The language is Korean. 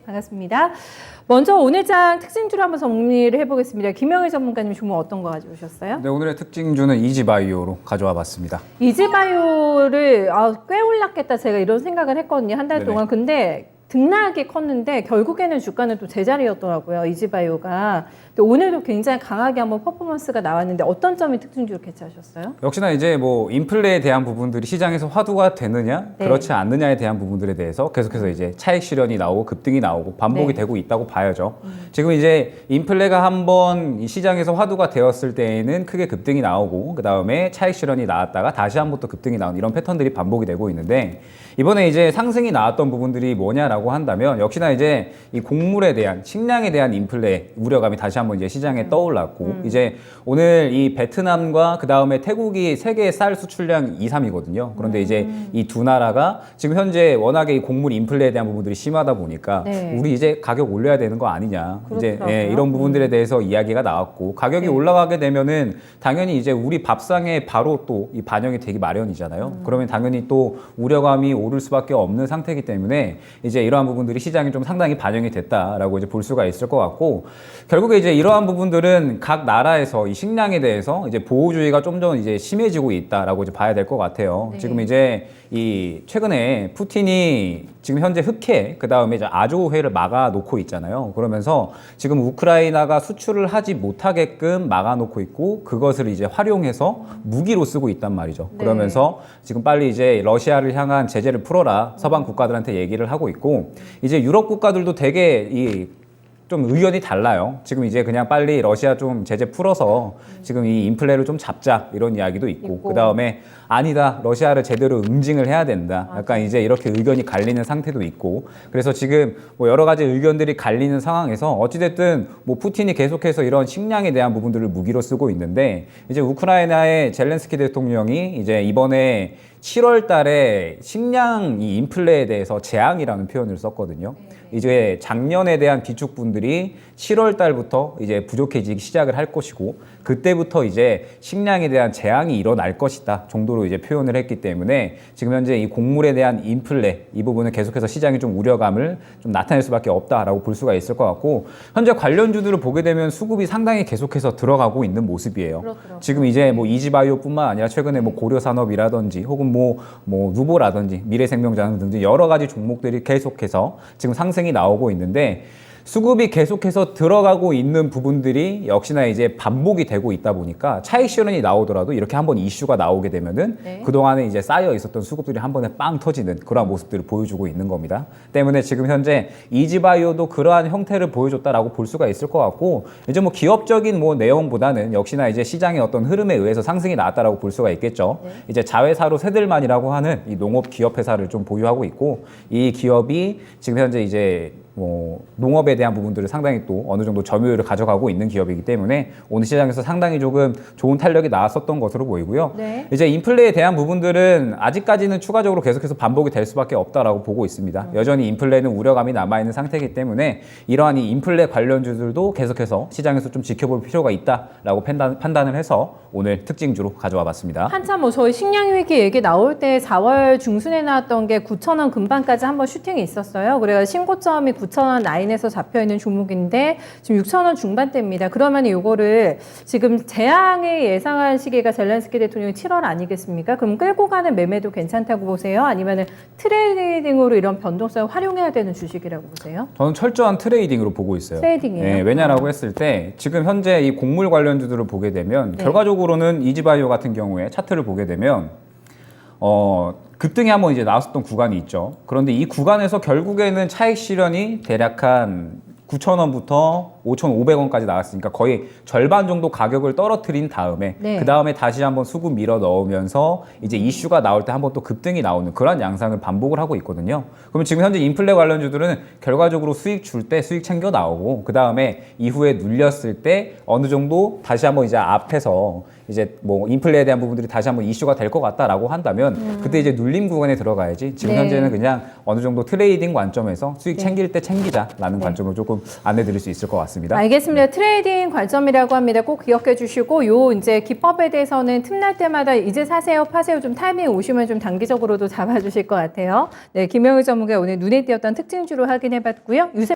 반갑습니다. 먼저 오늘 장 특징주로 한번 정리를 해보겠습니다. 김영일 전문가님 종목 어떤 거 가져오셨어요? 네, 오늘의 특징주는 이지바이오로 가져와 봤습니다. 이지바이오를 꽤 올랐겠다 제가 이런 생각을 했거든요. 한 달 네네. 동안. 근데 등락이 컸는데 결국에는 주가는 또 제자리였더라고요. 이지바이오가. 근데 오늘도 굉장히 강하게 한번 퍼포먼스가 나왔는데 어떤 점이 특징주로 캐치하셨어요? 역시나 이제 뭐 인플레에 대한 부분들이 시장에서 화두가 되느냐, 네. 그렇지 않느냐에 대한 부분들에 대해서 계속해서 이제 차익 실현이 나오고 급등이 나오고 반복이 네. 되고 있다고 봐야죠. 지금 이제 인플레가 한번 이 시장에서 화두가 되었을 때에는 크게 급등이 나오고 그 다음에 차익 실현이 나왔다가 다시 한번 또 급등이 나오는 이런 패턴들이 반복이 되고 있는데 이번에 이제 상승이 나왔던 부분들이 뭐냐라고 한다면 역시나 이제 이 곡물에 대한 식량에 대한 인플레 우려감이 다시 한번 이제 시장에 떠올랐고 이제 오늘 이 베트남과 그 다음에 태국이 세계 쌀 수출량 2, 3위거든요. 그런데 이제 이 두 나라가 지금 현재 워낙에 이 곡물 인플레에 대한 부분들이 심하다 보니까 네. 우리 이제 가격 올려야 되는 거 아니냐. 이제 그렇더라고요. 이런 부분들에 대해서 이야기가 나왔고 가격이 네. 올라가게 되면은 당연히 이제 우리 밥상에 바로 또 이 반영이 되기 마련이잖아요. 그러면 당연히 또 우려감이 오를 수밖에 없는 상태이기 때문에 이제 이러한 부분들이 시장에 좀 상당히 반영이 됐다라고 이제 볼 수가 있을 것 같고 결국에 이제 이러한 부분들은 각 나라에서 이 식량에 대해서 이제 보호주의가 좀 더 이제 심해지고 있다라고 이제 봐야 될 것 같아요. 네. 지금 이제 이 최근에 푸틴이 지금 현재 흑해 그 다음에 이제 아조회를 막아놓고 있잖아요. 그러면서 지금 우크라이나가 수출을 하지 못하게끔 막아놓고 있고 그것을 이제 활용해서 무기로 쓰고 있단 말이죠. 네. 그러면서 지금 빨리 이제 러시아를 향한 제재를 풀어라 서방 국가들한테 얘기를 하고 있고 이제 유럽 국가들도 되게 이 좀 의견이 달라요. 지금 이제 그냥 빨리 러시아 좀 제재 풀어서 지금 이 인플레를 좀 잡자 이런 이야기도 있고 그 다음에 아니다 러시아를 제대로 응징을 해야 된다. 약간 이제 이렇게 의견이 갈리는 상태도 있고 그래서 지금 뭐 여러 가지 의견들이 갈리는 상황에서 어찌됐든 뭐 푸틴이 계속해서 이런 식량에 대한 부분들을 무기로 쓰고 있는데 이제 우크라이나의 젤렌스키 대통령이 이제 이번에 7월 달에 식량 이 인플레에 대해서 재앙이라는 표현을 썼거든요. 이제 작년에 대한 비축분들이 7월 달부터 이제 부족해지기 시작을 할 것이고 그때부터 이제 식량에 대한 재앙이 일어날 것이다 정도로 이제 표현을 했기 때문에 지금 현재 이 곡물에 대한 인플레 이 부분은 계속해서 시장이 좀 우려감을 좀 나타낼 수밖에 없다라고 볼 수가 있을 것 같고 현재 관련주들을 보게 되면 수급이 상당히 계속해서 들어가고 있는 모습이에요. 그렇더라고요. 지금 이제 뭐 이지바이오뿐만 아니라 최근에 뭐 고려산업이라든지 혹은 뭐 누보라든지 미래생명자산 등등 여러 가지 종목들이 계속해서 지금 상승이 나오고 있는데 수급이 계속해서 들어가고 있는 부분들이 역시나 이제 반복이 되고 있다 보니까 차익 실현이 나오더라도 이렇게 한번 이슈가 나오게 되면은 네. 그동안에 이제 쌓여 있었던 수급들이 한 번에 빵 터지는 그러한 모습들을 보여주고 있는 겁니다. 때문에 지금 현재 이지바이오도 그러한 형태를 보여줬다라고 볼 수가 있을 것 같고 이제 뭐 기업적인 뭐 내용보다는 역시나 이제 시장의 어떤 흐름에 의해서 상승이 나왔다라고 볼 수가 있겠죠. 네. 이제 자회사로 세들만이라고 하는 이 농업 기업 회사를 좀 보유하고 있고 이 기업이 지금 현재 이제 뭐 농업에 대한 부분들을 상당히 또 어느 정도 점유율을 가져가고 있는 기업이기 때문에 오늘 시장에서 상당히 조금 좋은 탄력이 나왔었던 것으로 보이고요. 네. 이제 인플레에 대한 부분들은 아직까지는 추가적으로 계속해서 반복이 될 수밖에 없다라고 보고 있습니다. 여전히 인플레는 우려감이 남아있는 상태이기 때문에 이러한 이 인플레 관련주들도 계속해서 시장에서 좀 지켜볼 필요가 있다라고 판단을 해서 오늘 특징주로 가져와 봤습니다. 한참 뭐 저희 식량 위기 얘기 나올 때 4월 중순에 나왔던 게 9,000원 근방까지 한번 슈팅이 있었어요. 그래서 신고점이 9,000원 라인에서 잡혀 있는 종목인데 지금 6,000원 중반대입니다. 그러면 이거를 지금 재앙을 예상한 시기가 젤렌스키 대통령이 7월 아니겠습니까? 그럼 끌고 가는 매매도 괜찮다고 보세요? 아니면 트레이딩으로 이런 변동성을 활용해야 되는 주식이라고 보세요? 저는 철저한 트레이딩으로 보고 있어요. 트레이딩이에요? 네, 왜냐라고 했을 때 지금 현재 이 곡물 관련주들을 보게 되면 네. 결과적으로는 이지바이오 같은 경우에 차트를 보게 되면 급등이 한번 이제 나왔었던 구간이 있죠. 그런데 이 구간에서 결국에는 차익 실현이 대략 한 9,000원부터 5,500원까지 나왔으니까 거의 절반 정도 가격을 떨어뜨린 다음에 네. 그 다음에 다시 한번 수급 밀어 넣으면서 이제 이슈가 나올 때 한번 또 급등이 나오는 그런 양상을 반복을 하고 있거든요. 그러면 지금 현재 인플레 관련주들은 결과적으로 수익 줄 때 수익 챙겨 나오고 그 다음에 이후에 눌렸을 때 어느 정도 다시 한번 이제 앞에서 이제 뭐 인플레에 대한 부분들이 다시 한번 이슈가 될 것 같다라고 한다면 그때 이제 눌림 구간에 들어가야지 지금 네. 현재는 그냥 어느 정도 트레이딩 관점에서 수익 네. 챙길 때 챙기자라는 네. 관점으로 조금 안내드릴 수 있을 것 같습니다. 알겠습니다. 트레이딩 관점이라고 합니다. 꼭 기억해 주시고 요 이제 기법에 대해서는 틈날 때마다 이제 사세요, 파세요 좀 타이밍 오시면 좀 단기적으로도 잡아주실 것 같아요. 네, 김영일 전문가 오늘 눈에 띄었던 특징주로 확인해 봤고요.